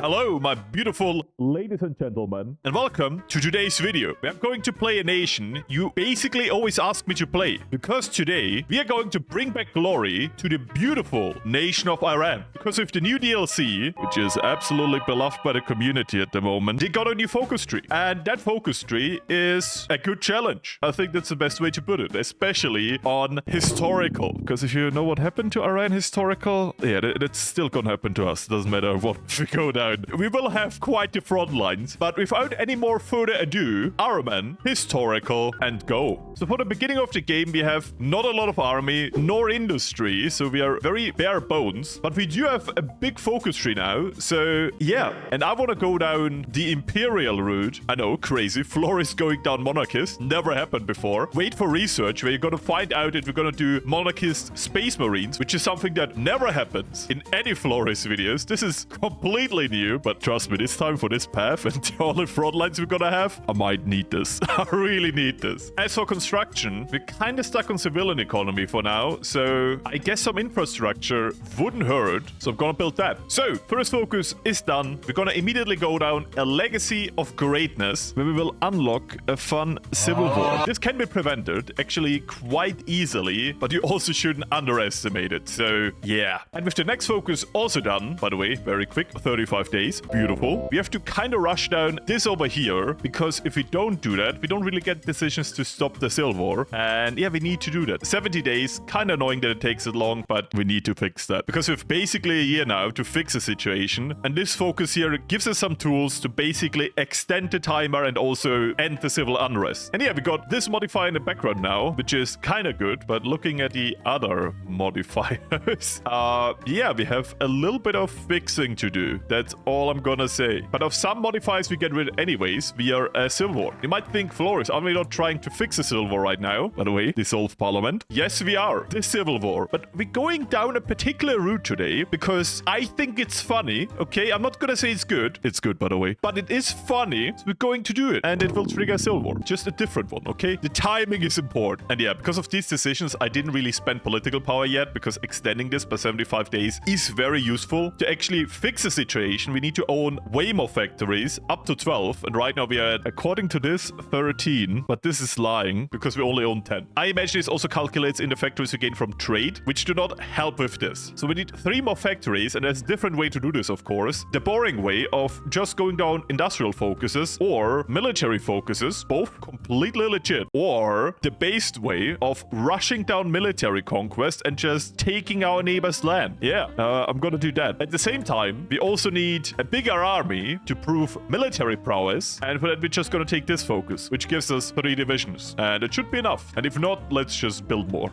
Hello, my beautiful ladies and gentlemen, and welcome to today's video. We are going to play a nation you basically always ask me to play, because today we are going to bring back glory to the beautiful nation of Iran. Because with the new DLC, which is absolutely beloved by the community at the moment, they got a new focus tree, and that focus tree is a good challenge. I think that's the best way to put it, especially on historical, because if you know what happened to Iran historical, yeah, that's still gonna happen to us. Doesn't matter what we go down. We will have quite the front lines, but without any more further ado, Arman, historical, and go. So for the beginning of the game, we have not a lot of army, nor industry, so we are very bare bones, but we do have a big focus tree now, so yeah. And I want to go down the imperial route. I know, crazy. Florius going down monarchist, never happened before. Wait for research, where you're gonna find out if we're gonna do monarchist space marines, which is something that never happens in any Florius videos. This is completely new. But trust me, this time for this path and all the front lines we're gonna have, I might need this. I really need this. As for construction, we're kind of stuck on civilian economy for now, so I guess some infrastructure wouldn't hurt, so I'm gonna build that. So, first focus is done. We're gonna immediately go down a legacy of greatness, where we will unlock a fun civil war. This can be prevented, actually, quite easily, but you also shouldn't underestimate it, so yeah. And with the next focus also done, by the way, very quick, 35 days. Beautiful. We have to kind of rush down this over here, because if we don't do that, we don't really get decisions to stop the Civil War. And yeah, we need to do that. 70 days, kind of annoying that it takes it long, but we need to fix that. Because we have basically a year now to fix the situation. And this focus here gives us some tools to basically extend the timer and also end the civil unrest. And yeah, we got this modifier in the background now, which is kind of good. But looking at the other modifiers, yeah, we have a little bit of fixing to do. That's all I'm gonna say. But of some modifiers we get rid anyways, we are a civil war. You might think, Florius, are we not trying to fix a civil war right now? By the way, dissolve parliament. Yes, we are. The civil war. But we're going down a particular route today because I think it's funny. Okay, I'm not gonna say it's good. It's good, by the way. But it is funny. So we're going to do it. And it will trigger a civil war. Just a different one, okay? The timing is important. And yeah, because of these decisions, I didn't really spend political power yet, because extending this by 75 days is very useful. To actually fix a situation, we need to own way more factories, up to 12, and right now we are at, according to this, 13, but this is lying because we only own 10. I imagine this also calculates in the factories we gain from trade, which do not help with this. So we need 3 more factories, and there's a different way to do this, of course. The boring way of just going down industrial focuses or military focuses, both completely legit, or the based way of rushing down military conquest and just taking our neighbor's land. Yeah, I'm gonna do that. At the same time, we also need a bigger army to prove military prowess, and for that we're just gonna take this focus, which gives us 3 divisions, and it should be enough. And if not, let's just build more.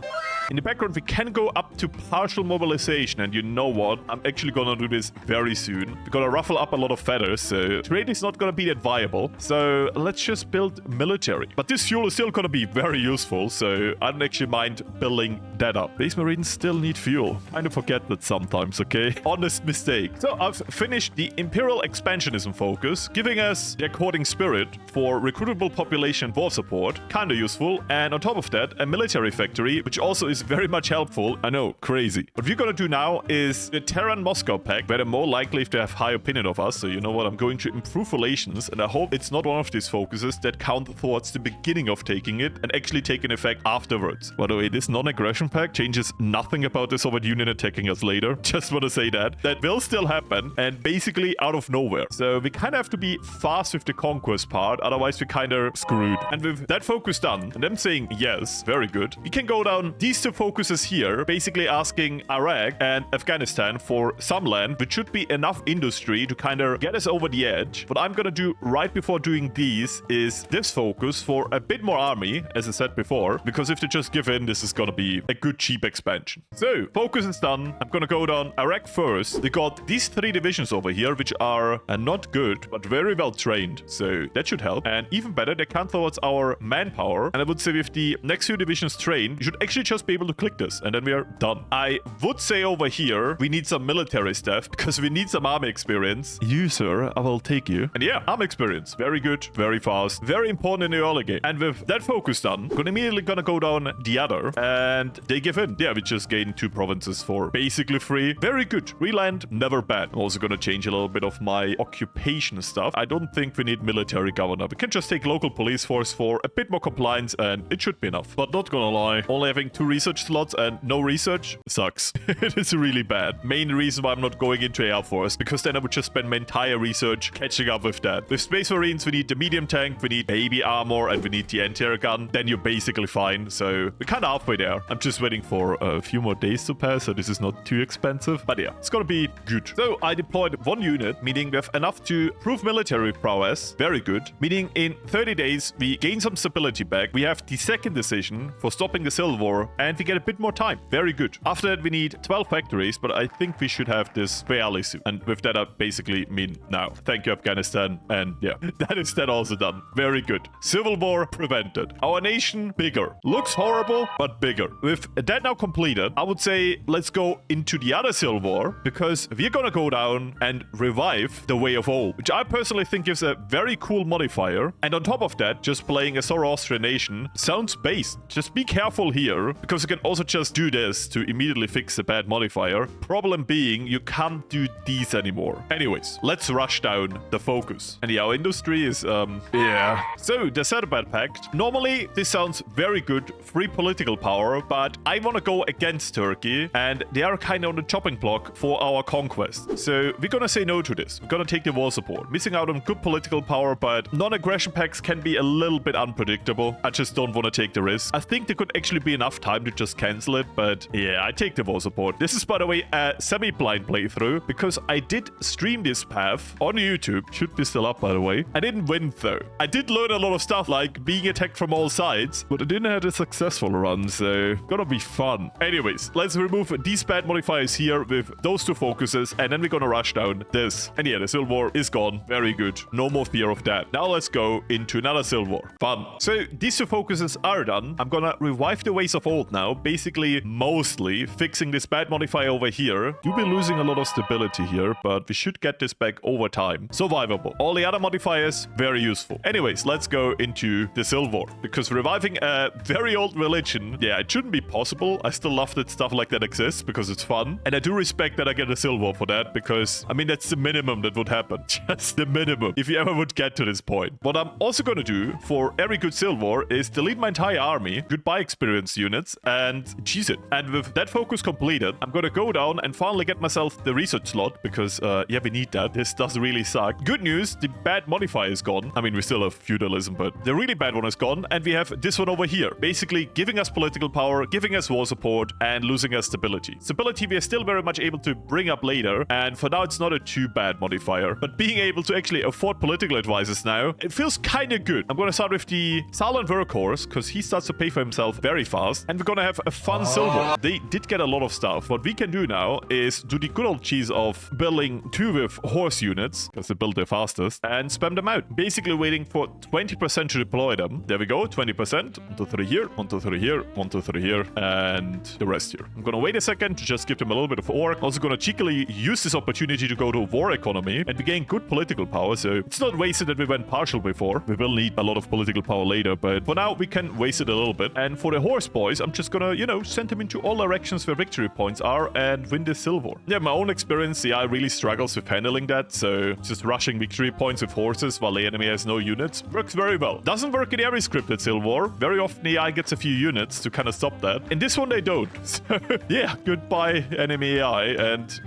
In the background, we can go up to partial mobilization, and you know what? I'm actually gonna do this very soon. We're gonna ruffle up a lot of feathers, so trade is not gonna be that viable. So let's just build military. But this fuel is still gonna be very useful, so I don't actually mind building that up. Base Marines still need fuel. Kind of forget that sometimes, okay? Honest mistake. So I've finished the Imperial Expansionism focus, giving us the According Spirit for recruitable population and war support. Kinda useful. And on top of that, a military factory, which also is very much helpful. I know, crazy. What we're gonna do now is the Tehran-Moscow Pact, where they're more likely to have high opinion of us. So you know what? I'm going to improve relations, and I hope it's not one of these focuses that count towards the beginning of taking it and actually take an effect afterwards. By the way, this non-aggression pact changes nothing about the Soviet Union attacking us later. Just want to say that. That will still happen, and basically out of nowhere. So we kind of have to be fast with the conquest part, otherwise we're kind of screwed. And with that focus done, and them saying yes, very good, we can go down these 2 focuses here, basically asking Iraq and Afghanistan for some land, which should be enough industry to kind of get us over the edge. What I'm gonna do right before doing these is this focus for a bit more army, as I said before, because if they just give in, this is gonna be a good cheap expansion. So, focus is done. I'm gonna go down Iraq first. They got these 3 divisions over here, which are not good, but very well trained. So that should help. And even better, they count towards our manpower. And I would say with the next few divisions trained, you should actually just be able to click this, and then we are done. I would say over here, we need some military stuff, because we need some army experience. You, sir, I will take you. And yeah, army experience. Very good, very fast, very important in the early game. And with that focus done, I'm immediately gonna go down the other, and they give in. Yeah, we just gained 2 provinces for basically free. Very good. Reland, never bad. I'm also gonna change change a little bit of my occupation stuff. I don't think we need military governor. We can just take local police force for a bit more compliance and it should be enough. But not gonna lie, only having 2 research slots and no research sucks. It is really bad. Main reason why I'm not going into Air Force, because then I would just spend my entire research catching up with that. With Space Marines, we need the medium tank, we need baby armor, and we need the anti-air gun. Then you're basically fine. So we're kind of halfway there. I'm just waiting for a few more days to pass, so this is not too expensive. But yeah, it's gonna be good. So I deployed 1 unit, meaning we have enough to prove military prowess. Very good. Meaning in 30 days, we gain some stability back. We have the second decision for stopping the Civil War, and we get a bit more time. Very good. After that, we need 12 factories, but I think we should have this fairly soon. And with that, I basically mean now. Thank you, Afghanistan. And yeah, that is that also done. Very good. Civil War prevented. Our nation, bigger. Looks horrible, but bigger. With that now completed, I would say let's go into the other Civil War, because we're gonna go down and revive the Way of Old, which I personally think gives a very cool modifier. And on top of that, just playing a Zoroastrian nation sounds based. Just be careful here, because you can also just do this to immediately fix the bad modifier. Problem being, you can't do these anymore. Anyways, let's rush down the focus. And yeah, our industry is, yeah. So, the Settlement Pact. Normally, this sounds very good, free political power, but I want to go against Turkey, and they are kind of on the chopping block for our conquest. So, we're gonna say no to this. We're gonna take the war support. Missing out on good political power, but non-aggression pacts can be a little bit unpredictable. I just don't want to take the risk. I think there could actually be enough time to just cancel it, but yeah, I take the war support. This is, by the way, a semi-blind playthrough, because I did stream this path on YouTube. Should be still up, by the way. I didn't win, though. I did learn a lot of stuff, like being attacked from all sides, but I didn't have a successful run, so gonna be fun. Anyways, let's remove these bad modifiers here with those 2 focuses, and then we're gonna rush down this. And yeah, the Civil War is gone. Very good. No more fear of that. Now let's go into another Civil War. Fun. So these 2 focuses are done. I'm gonna revive the Ways of Old now, basically mostly fixing this bad modifier over here. You'll be losing a lot of stability here, but we should get this back over time. Survivable. All the other modifiers, very useful. Anyways, let's go into the Civil War, because reviving a very old religion, yeah, it shouldn't be possible. I still love that stuff like that exists because it's fun. And I do respect that I get a Civil War for that, because, I mean, that's the minimum that would happen. Just the minimum, if you ever would get to this point. What I'm also going to do for every good Civil War is delete my entire army, goodbye experience units, and cheese it. And with that focus completed, I'm going to go down and finally get myself the research slot, because, yeah, we need that. This does really suck. Good news, the bad modifier is gone. I mean, we still have feudalism, but the really bad one is gone. And we have this one over here, basically giving us political power, giving us war support, and losing us stability. Stability, we are still very much able to bring up later, and for now, it's not a too bad modifier. But being able to actually afford political advisors now, it feels kind of good. I'm going to start with the Silent Workhorse, because he starts to pay for himself very fast, and we're going to have a fun silver. They did get a lot of stuff. What we can do now is do the good old cheese of building 2 with horse units, because they build the fastest, and spam them out. Basically waiting for 20% to deploy them. There we go, 20%. 1, 2, 3 here, 1, 2, 3 here, 1, 2, 3 here, and the rest here. I'm going to wait a second to just give them a little bit of ore. Also going to cheekily use this opportunity to go to war economy, and we gain good political power, so it's not wasted that we went partial before. We will need a lot of political power later, but for now, we can waste it a little bit. And for the horse boys, I'm just gonna, you know, send them into all directions where victory points are and win this silver. Yeah, my own experience, the AI really struggles with handling that, so just rushing victory points with horses while the enemy has no units works very well. Doesn't work in every scripted Civil War. Very often the AI gets a few units to kind of stop that. In this one, they don't. So yeah, goodbye enemy AI and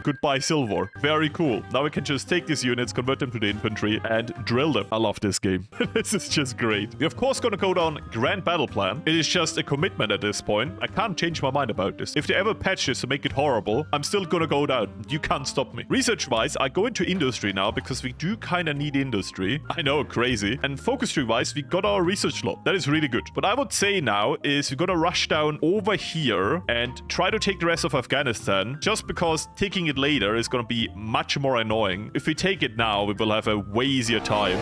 goodbye Civil War. Very cool. Now we can just take these units, convert them to the infantry, and drill them. I love this game. This is just great. We're of course gonna go down Grand Battle Plan. It is just a commitment at this point. I can't change my mind about this. If they ever patch this to make it horrible, I'm still gonna go down. You can't stop me. Research-wise, I go into industry now because we do kind of need industry. I know, crazy. And focusry-wise, we got our research slot. That is really good. What I would say now is we're gonna rush down over here and try to take the rest of Afghanistan, just because taking it later is gonna be much more annoying. If we take it now, we will have a way easier time.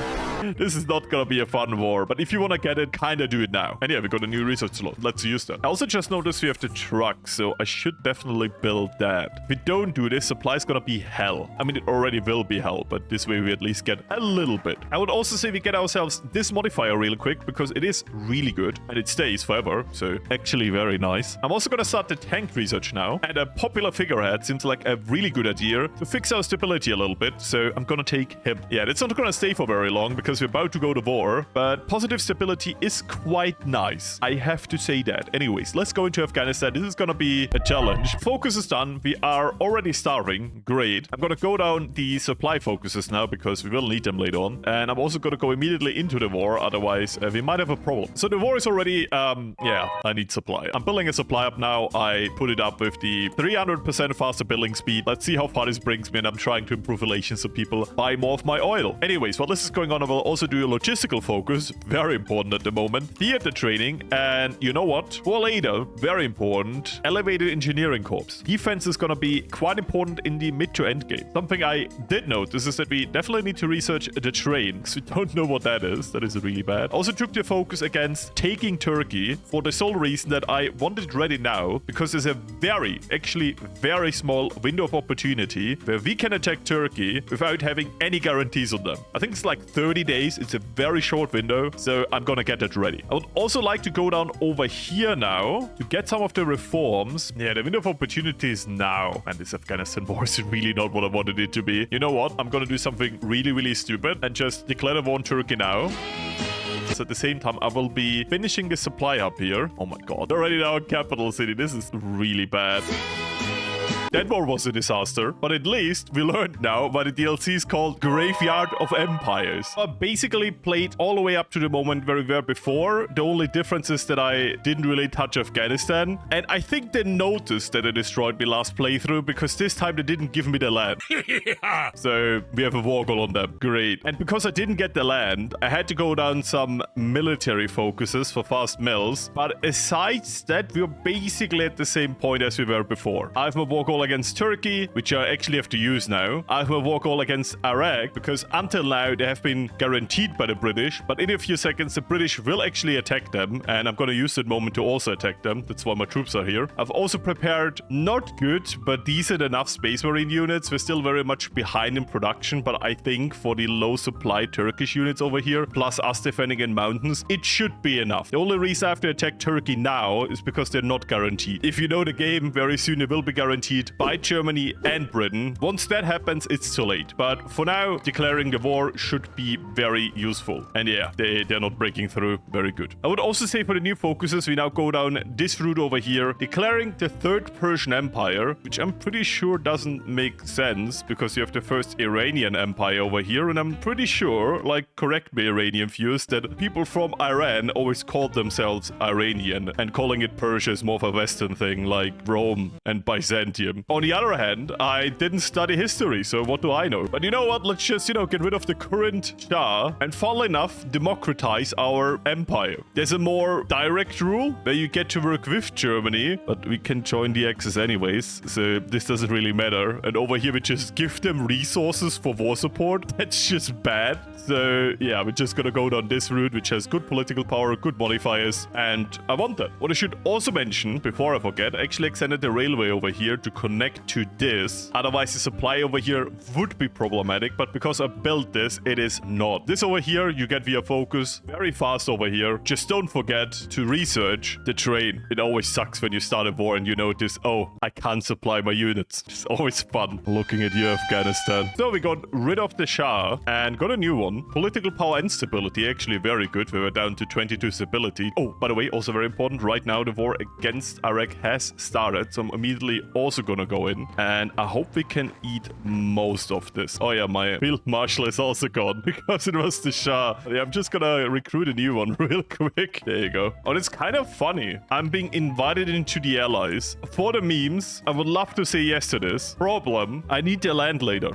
This is not gonna be a fun war, but if you want to get it, kind of do it now. And yeah, we got a new research slot. Let's use that. I also just noticed we have the truck, so I should definitely build that. If we don't do this, supply is gonna be hell. I mean, it already will be hell, but this way we at least get a little bit. I would also say we get ourselves this modifier real quick, because it is really good, and it stays forever, so actually very nice. I'm also gonna start the tank research now, and a popular figurehead seems like a really good idea. The fix our stability a little bit. So I'm gonna take him. Yeah, it's not gonna stay for very long because we're about to go to war, but positive stability is quite nice. I have to say that. Anyways, let's go into Afghanistan. This is gonna be a challenge. Focus is done. We are already starving. Great. I'm gonna go down the supply focuses now because we will need them later on. And I'm also gonna go immediately into the war. Otherwise, we might have a problem. So the war is already, yeah, I need supply. I'm building a supply up now. I put it up with the 300% faster building speed. Let's see how far this brings me. And I'm trying to improve relations so people buy more of my oil. Anyways, while this is going on, I will also do a logistical focus. Very important at the moment. Theater training. And you know what? For later, very important, elevated engineering corps. Defense is going to be quite important in the mid to end game. Something I did notice is that we definitely need to research the train, because we don't know what that is. That is really bad. Also took the focus against taking Turkey for the sole reason that I want it ready now, because there's a actually very small window of opportunity where we can attack Turkey without having any guarantees on them. I think it's like 30 days. It's a very short window, so I'm gonna get that ready. I would also like to go down over here now to get some of the reforms. Yeah, the window of opportunity is now. And this Afghanistan war is really not what I wanted it to be. You know what? I'm gonna do something really, really stupid and just declare the war on Turkey now. So at the same time, I will be finishing the supply up here. Oh my god. Already now in capital city. This is really bad. That war was a disaster, but at least we learned now why the DLC is called Graveyard of Empires. I basically played all the way up to the moment where we were before. The only difference is that I didn't really touch Afghanistan. And I think they noticed that I destroyed me last playthrough because this time they didn't give me the land. So we have a war goal on them. Great. And because I didn't get the land, I had to go down some military focuses for fast mills. But aside that, we're basically at the same point as we were before. I have a war goal against Turkey, which I actually have to use now. I have a war goal against Iraq, because until now they have been guaranteed by the British, but in a few seconds the British will actually attack them, and I'm gonna use that moment to also attack them. That's why my troops are here. I've also prepared not good, but decent enough Space Marine units. We're still very much behind in production, but I think for the low supply Turkish units over here, plus us defending in mountains, it should be enough. The only reason I have to attack Turkey now is because they're not guaranteed. If you know the game, very soon they will be guaranteed by Germany and Britain. Once that happens, it's too late. But for now, declaring the war should be very useful. And yeah, they're not breaking through. Very good. I would also say for the new focuses, we now go down this route over here, declaring the Third Persian Empire, which I'm pretty sure doesn't make sense because you have the First Iranian Empire over here. And I'm pretty sure, like, correct me Iranian viewers, that people from Iran always called themselves Iranian, and calling it Persia is more of a Western thing, like Rome and Byzantium. On the other hand, I didn't study history, so what do I know? But you know what? Let's just, get rid of the current Shah and, funnily enough, democratize our empire. There's a more direct rule where you get to work with Germany, but we can join the Axis anyways, so this doesn't really matter. And over here, we just give them resources for war support. That's just bad. So yeah, we're just gonna go down this route, which has good political power, good modifiers, and I want that. What I should also mention, before I forget, I actually extended the railway over here to connect to this. Otherwise, the supply over here would be problematic, but because I built this, it is not. This over here, you get via focus very fast over here. Just don't forget to research the train. It always sucks when you start a war and you notice, oh, I can't supply my units. It's always fun looking at you, Afghanistan. So we got rid of the Shah and got a new one. Political power and stability, actually very good. We were down to 22 stability. Oh, by the way, also very important. Right now, the war against Iraq has started, so I'm immediately also gonna go in. And I hope we can eat most of this. Oh yeah, my field marshal is also gone because it was the Shah. Yeah, I'm just gonna recruit a new one real quick. There you go. Oh, it's kind of funny. I'm being invited into the allies. For the memes, I would love to say yes to this. Problem, I need the land later.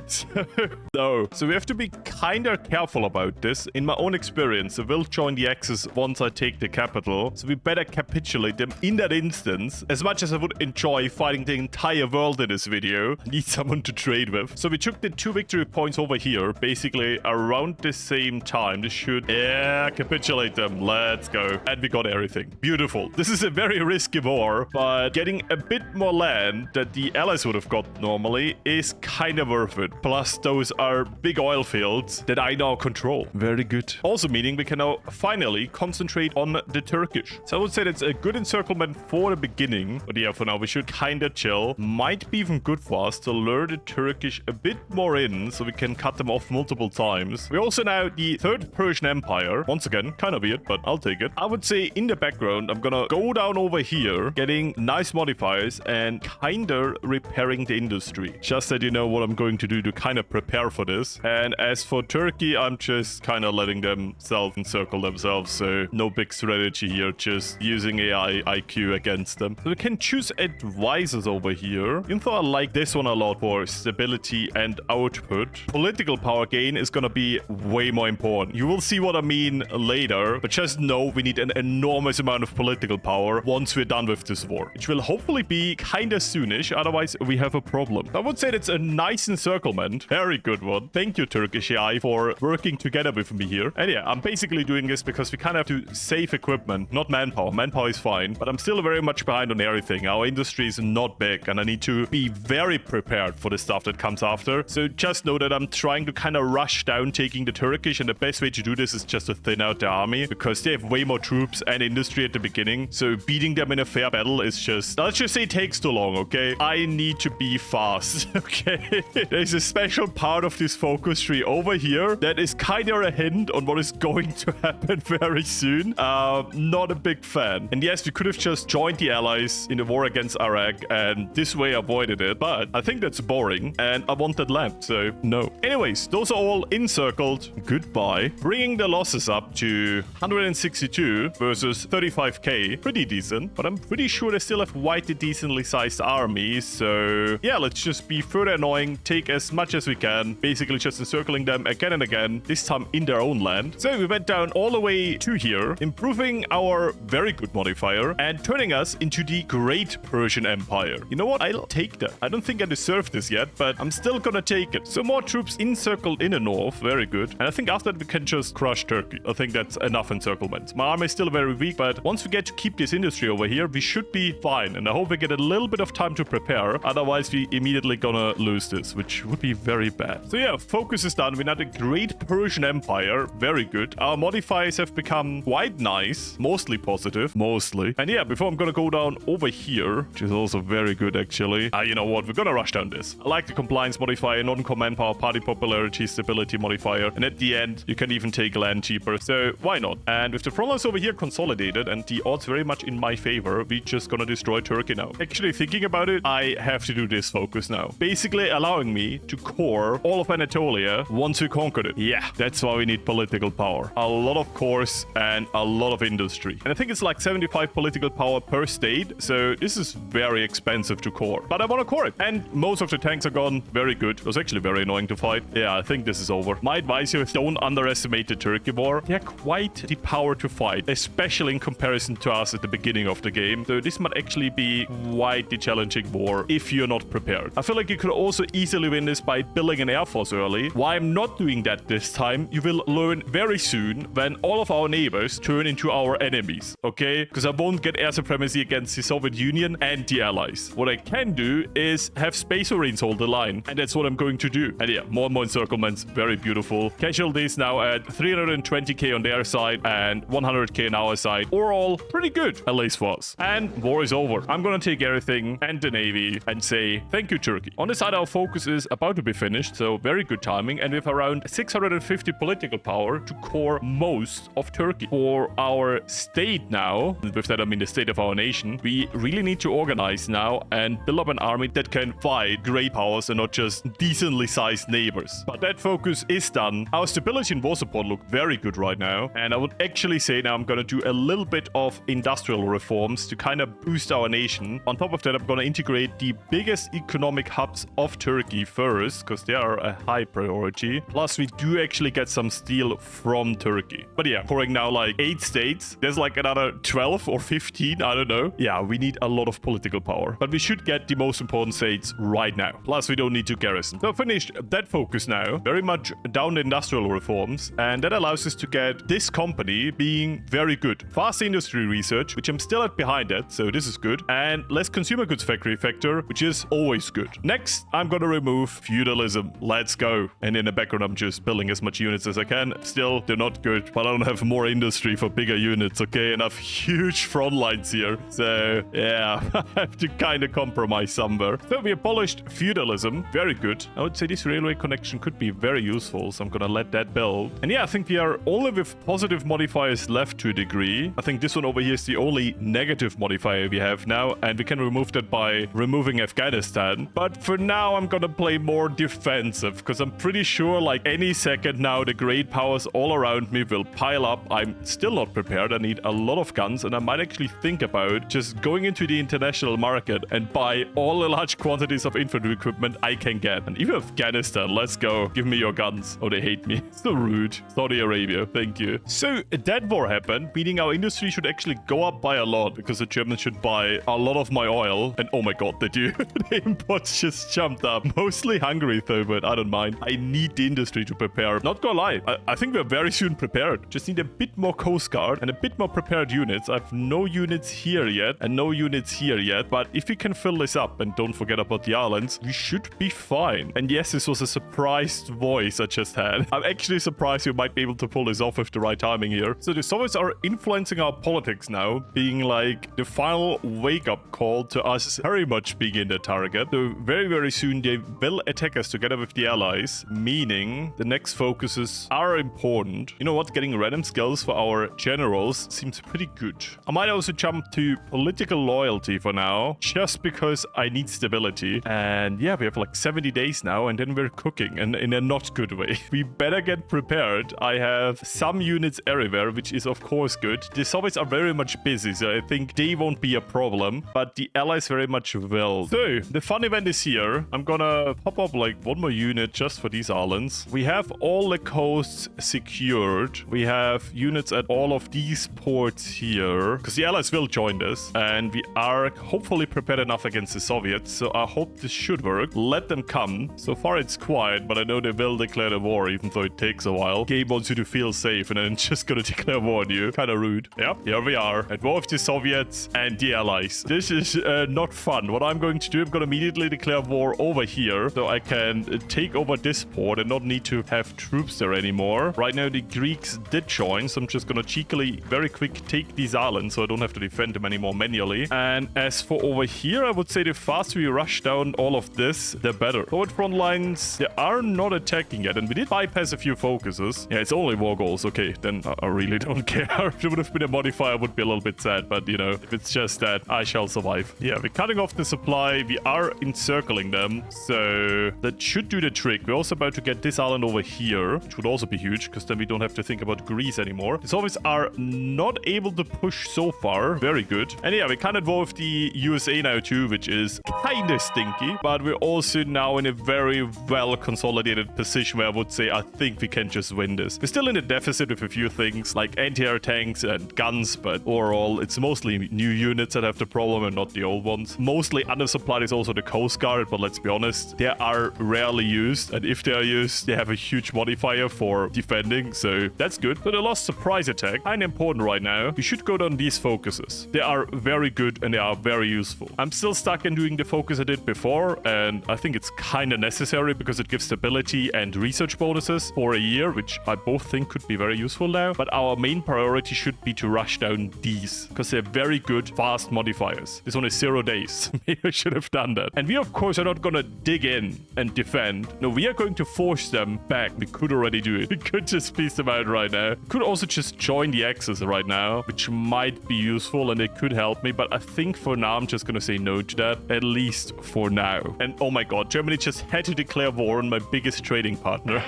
No. So we have to be kind of careful about this. In my own experience, I will join the Axis once I take the capital. So we better capitulate them in that instance. As much as I would enjoy fighting the entire world in this video, I need someone to trade with. So we took the 2 victory points over here, basically around the same time. This should, yeah, capitulate them. Let's go. And we got everything. Beautiful. This is a very risky war, but getting a bit more land that the allies would have got normally is kind of worth it. Plus, those are big oil fields that I now control. Very good. Also meaning we can now finally concentrate on the Turkish. So I would say that's a good encirclement for the beginning. But yeah, for now, we should kind of chill. might be even good for us to lure the Turkish a bit more in so we can cut them off multiple times. We're also now the third Persian Empire. Once again, kind of weird, but I'll take it. I would say in the background, I'm gonna go down over here, getting nice modifiers and kinda repairing the industry. Just that you know what I'm going to do to kind of prepare for this. And as for Turkey, I'm just kind of letting them self-encircle themselves. So no big strategy here, just using AI IQ against them. So we can choose advisors over here. Even though I like this one a lot for stability and output, political power gain is gonna be way more important. You will see what I mean later, but just know we need an enormous amount of political power once we're done with this war, which will hopefully be kinda soonish, otherwise we have a problem. I would say that's a nice encirclement. Very good one. Thank you, Turkish AI, for working together with me here. And yeah, I'm basically doing this because we kind of have to save equipment, not manpower. Manpower is fine, but I'm still very much behind on everything. Our industry is not big, and I need to be very prepared for the stuff that comes after. So just know that I'm trying to kind of rush down taking the Turkish, and the best way to do this is just to thin out the army, because they have way more troops and industry at the beginning. So beating them in a fair battle is just, let's just say, it takes too long, okay? I need to be fast, okay? There's a special part of this focus tree over here that is kind of a hint on what is going to happen very soon. Not a big fan. And yes, we could have just joined the allies in the war against Iraq and this way avoided it, but I think that's boring and I want that land, so no. Anyways, those are all encircled. Goodbye. Bringing the losses up to 162 versus 35k. Pretty decent, but I'm pretty sure they still have quite a decently sized army, so yeah, let's just be further annoying, take as much as we can, basically just encircling them again and again, this time in their own land. So we went down all the way to here, improving our very good modifier and turning us into the Great Persian Empire. You know what? I'll take that. I don't think I deserve this yet, but I'm still gonna take it. So more troops encircled in the north. Very good. And I think after that we can just crush Turkey. I think that's enough encirclement. My army is still very weak, but once we get to keep this industry over here, we should be fine. And I hope we get a little bit of time to prepare. Otherwise, we immediately gonna lose this, which would be very bad. So yeah, focus is done. We're now the Great Persian Empire. Very good. Our modifiers have become quite nice. Mostly positive. Mostly. And yeah, before I'm gonna go down over here, which is also very good actually. You know what? We're gonna rush down this. I like the compliance modifier, non-command power, party popularity, stability modifier. And at the end, you can even take land cheaper. So why not? And with the front lines over here consolidated and the odds very much in my favor, we're just gonna destroy Turkey now. Actually, thinking about it, I have to do this focus now. Basically allowing me to core all of Anatolia once we conquered it. Yeah, that's why we need political power. A lot of cores and a lot of industry. And I think it's like 75 political power per state. So this is very expensive to core. But I want to core it. And most of the tanks are gone. Very good. It was actually very annoying to fight. Yeah, I think this is over. My advice here is don't underestimate the Turkey war. They are quite the power to fight, especially in comparison to us at the beginning of the game. So this might actually be quite the challenging war if you're not prepared. I feel like you could also easily win this by building an air force early. Why I'm not doing that this time, you will learn very soon when all of our neighbors turn into our enemies, okay? Because I won't get air supremacy against the Soviet Union and the allies. What I can do is have Space Marines hold the line, and that's what I'm going to do. And yeah, more and more encirclements, very beautiful. Casualties now at 320k on their side and 100k on our side. Overall, pretty good, at least for us. And war is over. I'm gonna take everything and the navy and say thank you, Turkey. On this side, our focus is about to be finished, so very good timing, and with around 650 political power to core most of Turkey. For our state now, with that I mean the state of our nation, we really need to organize now and build up an army that can fight great powers and not just decently sized neighbors. But that focus is done. Our stability and war support look very good right now, and I would actually say now I'm gonna do a little bit of industrial reforms to kind of boost our nation. On top of that, I'm gonna integrate the biggest economic hubs of Turkey first, because they are a high priority. Plus, we do actually get some steel from Turkey. But yeah, pouring now like 8 states. There's like another 12 or 15, I don't know. Yeah, we need a lot of political power. But we should get the most important states right now. Plus, we don't need to garrison. So finished that focus now. Very much down the industrial reforms. And that allows us to get this company being very good. Fast industry research, which I'm still at behind it, so this is good. And less consumer goods factory factor, which is always good. Next, I'm gonna remove feudalism. Let's go. And in the background, I'm just building as much units as I can. Still, they're not good, but I don't have more industry for bigger units, okay? And I have huge front lines here. So, yeah, I have to kind of compromise. compromise somewhere. So we abolished feudalism. Very good. I would say this railway connection could be very useful, so I'm gonna let that build. And yeah, I think we are only with positive modifiers left to a degree. I think this one over here is the only negative modifier we have now, and we can remove that by removing Afghanistan. But for now, I'm gonna play more defensive, because I'm pretty sure like any second now, the great powers all around me will pile up. I'm still not prepared. I need a lot of guns, and I might actually think about just going into the international market and buy all the large quantities of infantry equipment I can get. And even Afghanistan, let's go. Give me your guns. Oh, they hate me. So rude. Saudi Arabia, thank you. So that war happened, meaning our industry should actually go up by a lot, because the Germans should buy a lot of my oil. And oh my god, they do. The imports just jumped up. Mostly Hungary though, but I don't mind. I need the industry to prepare. Not gonna lie, I think we're very soon prepared. Just need a bit more Coast Guard and a bit more prepared units. I have no units here yet and no units here yet. But if we can fill this up, and don't forget about the islands, we should be fine. And yes, this was a surprised voice I just had. I'm actually surprised you might be able to pull this off with the right timing here. So the Soviets are influencing our politics now, being like the final wake-up call to us very much being in the target. So very, very soon they will attack us together with the allies, meaning the next focuses are important. You know what? Getting random skills for our generals seems pretty good. I might also jump to political loyalty for now, just because I need stability. And yeah, we have like 70 days now, and then we're cooking, and in a not good way. We better get prepared. I have some units everywhere, which is of course good. The Soviets are very much busy, so I think they won't be a problem, but the allies very much will. So the fun event is here. I'm gonna pop up like one more unit just for these islands. We have all the coasts secured. We have units at all of these ports here, because the allies will join this, and we are hopefully prepared enough against the Soviets, so I hope this should work. Let them come. So far it's quiet, but I know they will declare the war, even though it takes a while. Game wants you to feel safe, and then just gonna declare war on you. Kind of rude. Yep, here we are at war with the Soviets and the allies. This is not fun. What I'm going to do, I'm gonna immediately declare war over here, so I can take over this port and not need to have troops there anymore. Right now the Greeks did join, so I'm just gonna cheekily very quick take these islands, so I don't have to defend them anymore manually. And as for over here, I would say the faster we rush down all of this, the better. Forward front lines, they are not attacking yet, and we did bypass a few focuses. Yeah, it's only war goals. Okay, then I really don't care. If it would have been a modifier, I would be a little bit sad, but you know, if it's just that, I shall survive. Yeah, we're cutting off the supply. We are encircling them, so that should do the trick. We're also about to get this island over here, which would also be huge, because then we don't have to think about Greece anymore. The Soviets are not able to push so far. Very good. And yeah, we kind of go with the USA now too, which is kind of stinky, but we're also now in a very well consolidated position where I would say I think we can just win this. We're still in a deficit with a few things like anti-air tanks and guns, but overall it's mostly new units that have the problem and not the old ones. Mostly undersupplied is also the Coast Guard, but let's be honest, they are rarely used, and if they are used, they have a huge modifier for defending, so that's good. But the lost surprise attack, kind of important right now. We should go down these focuses. They are very good and they are very useful. I'm still stuck in doing the focus I did before, and I think it's kind of necessary because it gives stability and research bonuses for a year, which I both think could be very useful now. But our main priority should be to rush down these, because they're very good, fast modifiers. This one is 0 days. Maybe I should have done that. And we, of course, are not going to dig in and defend. No, we are going to force them back. We could already do it. We could just piece them out right now. We could also just join the Axis right now, which might be useful and it could help me. But I think for now, I'm just going to say no to that, at least for now. And oh my god, Germany just had to declare war on my biggest trading partner.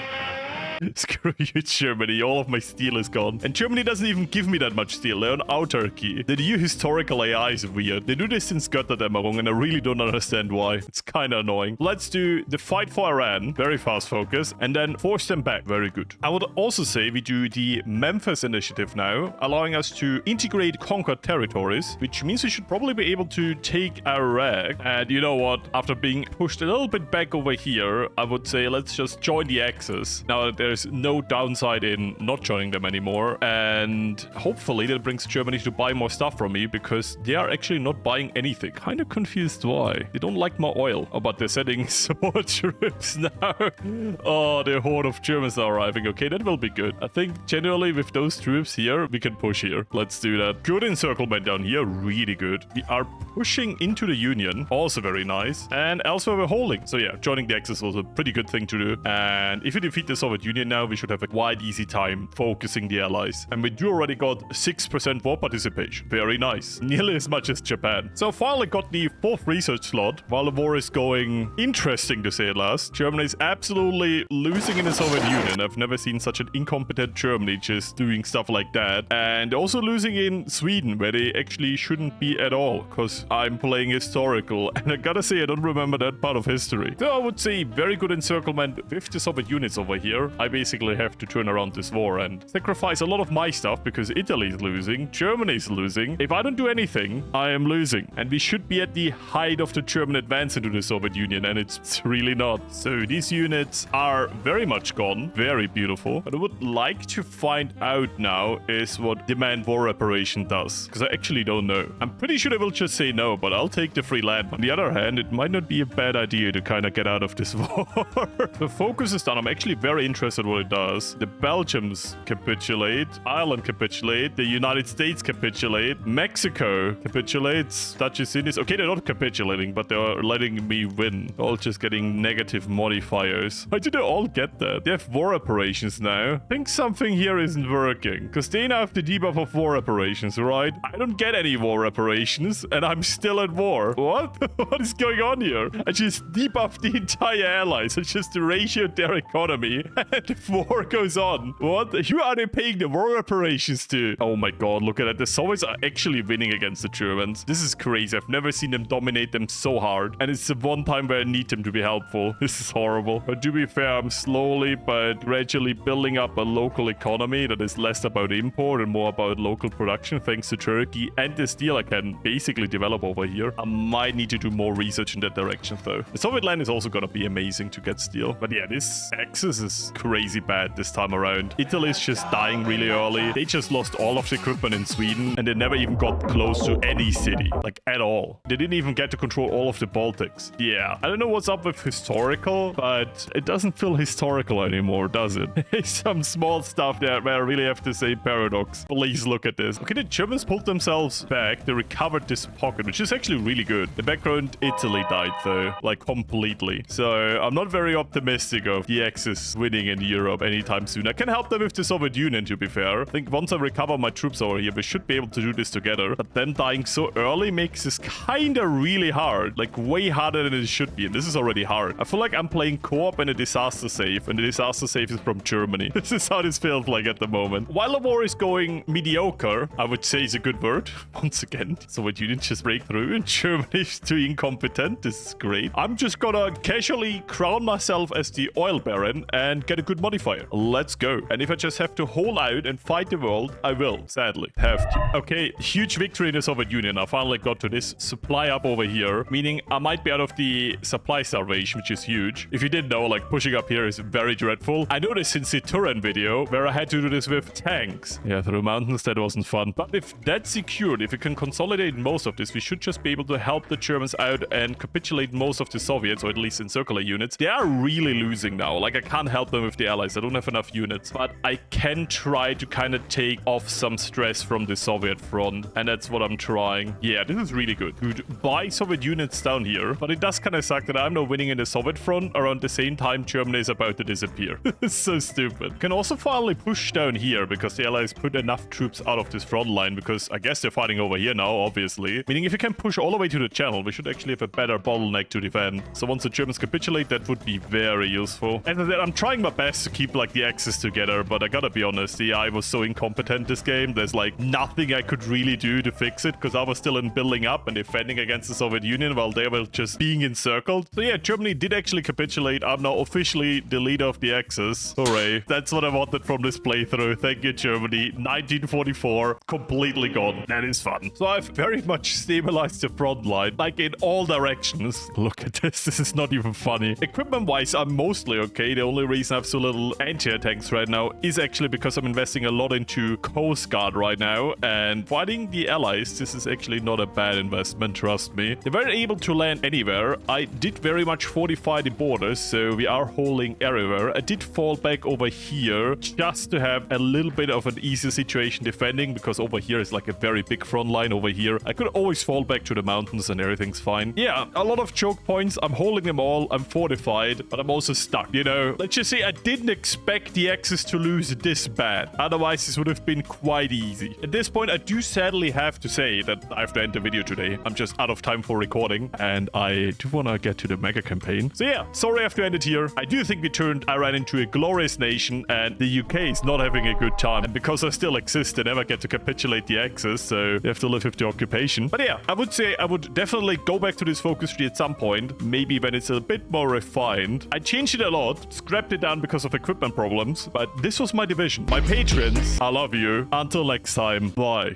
Screw you, Germany. All of my steel is gone. And Germany doesn't even give me that much steel. They're on autarky. The new historical AI is weird. They do this since Götterdämmerung, and I really don't understand why. It's kind of annoying. Let's do the fight for Iran. Very fast focus. And then force them back. Very good. I would also say we do the Memphis initiative now, allowing us to integrate conquered territories, which means we should probably be able to take Iraq. And you know what? After being pushed a little bit back over here, I would say let's just join the Axis. Now that there there's no downside in not joining them anymore. And hopefully that brings Germany to buy more stuff from me, because they are actually not buying anything. Kind of confused why. They don't like my oil. Oh, but they're sending some more troops now. Oh, the horde of Germans are arriving. Okay, that will be good. I think generally with those troops here, we can push here. Let's do that. Good encirclement down here. Really good. We are pushing into the Union. Also very nice. And elsewhere we're holding. So yeah, joining the Axis was a pretty good thing to do. And if we defeat the Soviet Union now, we should have a quite easy time focusing the allies. And we do already got 6% war participation. Very nice. Nearly as much as Japan. So finally got the 4th research slot. While the war is going interesting, to say it last. Germany is absolutely losing in the Soviet Union. I've never seen such an incompetent Germany just doing stuff like that. And also losing in Sweden, where they actually shouldn't be at all, because I'm playing historical. And I gotta say, I don't remember that part of history. So I would say very good encirclement with the Soviet units over here. I basically have to turn around this war and sacrifice a lot of my stuff, because Italy is losing, Germany is losing. If I don't do anything, I am losing. And we should be at the height of the German advance into the Soviet Union, and it's really not. So these units are very much gone. Very beautiful. What I would like to find out now is what demand war reparation does, because I actually don't know. I'm pretty sure they will just say no, but I'll take the free land. On the other hand, it might not be a bad idea to kind of get out of this war. The focus is done. I'm actually very interested what it does. The Belgians capitulate, Ireland capitulate, the United States capitulate, Mexico capitulates, Dutch is in this. Okay, they're not capitulating, but they're letting me win. All just getting negative modifiers. Why did they all get that? They have war operations now. I think something here isn't working, because they now have the debuff of war operations, right? I don't get any war operations, and I'm still at war. What? What is going on here? I just debuffed the entire allies. I just ratioed their economy, and the war goes on. What? Who are they paying the war operations to? Oh my god, look at that. The Soviets are actually winning against the Germans. This is crazy. I've never seen them dominate them so hard, and it's the one time where I need them to be helpful. This is horrible. But to be fair, I'm slowly but gradually building up a local economy that is less about import and more about local production, thanks to Turkey and the steel I can basically develop over here. I might need to do more research in that direction though. The Soviet land is also gonna be amazing to get steel. But yeah, this Axis is crazy bad this time around. Italy is just dying really early. They just lost all of the equipment in Sweden, and they never even got close to any city, like at all. They didn't even get to control all of the Baltics. Yeah, I don't know what's up with historical, but it doesn't feel historical anymore, does it? Some small stuff there where I really have to say paradox. Please look at this. Okay, the Germans pulled themselves back. They recovered this pocket, which is actually really good. The background, Italy died though, like completely. So I'm not very optimistic of the Axis winning in Europe anytime soon. I can help them with the Soviet Union, to be fair. I think once I recover my troops over here, we should be able to do this together. But them dying so early makes this kind of really hard. Like way harder than it should be. And this is already hard. I feel like I'm playing co-op and a disaster save. And the disaster save is from Germany. This is how this feels like at the moment. While the war is going mediocre, I would say is a good word. Once again, Soviet Union just break through and Germany is too incompetent. This is great. I'm just gonna casually crown myself as the oil baron and get a good modifier. Let's go. And if I just have to hold out and fight the world, I will, sadly. Have to. Okay, huge victory in the Soviet Union. I finally got to this supply up over here, meaning I might be out of the supply starvation, which is huge. If you didn't know, like pushing up here is very dreadful. I know this since the Turan video, where I had to do this with tanks. Yeah, through mountains, that wasn't fun. But if that's secured, if we can consolidate most of this, we should just be able to help the Germans out and capitulate most of the Soviets, or at least encircular units. They are really losing now. Like, I can't help them with the allies. I don't have enough units. But I can try to kind of take off some stress from the Soviet front. And that's what I'm trying. Yeah, this is really good. Dude, buy Soviet units down here. But it does kind of suck that I'm not winning in the Soviet front around the same time Germany is about to disappear. It's so stupid. Can also finally push down here because the allies put enough troops out of this front line, because I guess they're fighting over here now, obviously. Meaning if you can push all the way to the channel, we should actually have a better bottleneck to defend. So once the Germans capitulate, that would be very useful. As I said, I'm trying my best to keep like the axis together, but I gotta be honest, the AI was so incompetent this game. There's like nothing I could really do to fix it, because I was still in building up and defending against the Soviet Union while they were just being encircled. So yeah, Germany did actually capitulate. I'm now officially the leader of the Axis. Hooray. That's what I wanted from this playthrough. Thank you, Germany. 1944, completely gone. That is fun. So I've very much stabilized the front line, like in all directions. Look at this. This is not even funny. Equipment-wise, I'm mostly okay. The only reason I have to little anti-air tanks right now is actually because I'm investing a lot into Coast Guard right now. And fighting the allies, this is actually not a bad investment, trust me. They weren't able to land anywhere. I did very much fortify the borders, so we are holding everywhere. I did fall back over here just to have a little bit of an easier situation defending, because over here is like a very big front line over here. I could always fall back to the mountains and everything's fine. Yeah, a lot of choke points. I'm holding them all. I'm fortified, but I'm also stuck, you know. Let's just say I didn't expect the Axis to lose this bad. Otherwise, this would have been quite easy. At this point, I do sadly have to say that I have to end the video today. I'm just out of time for recording, and I do want to get to the mega campaign. So yeah, sorry I have to end it here. I do think we turned Iran into a glorious nation, and the UK is not having a good time. And because I still exist, they never get to capitulate the Axis, so they have to live with the occupation. But yeah, I would say I would definitely go back to this focus tree at some point, maybe when it's a bit more refined. I changed it a lot, scrapped it down because of equipment problems, but this was my division. My patrons, I love you. Until next time, bye.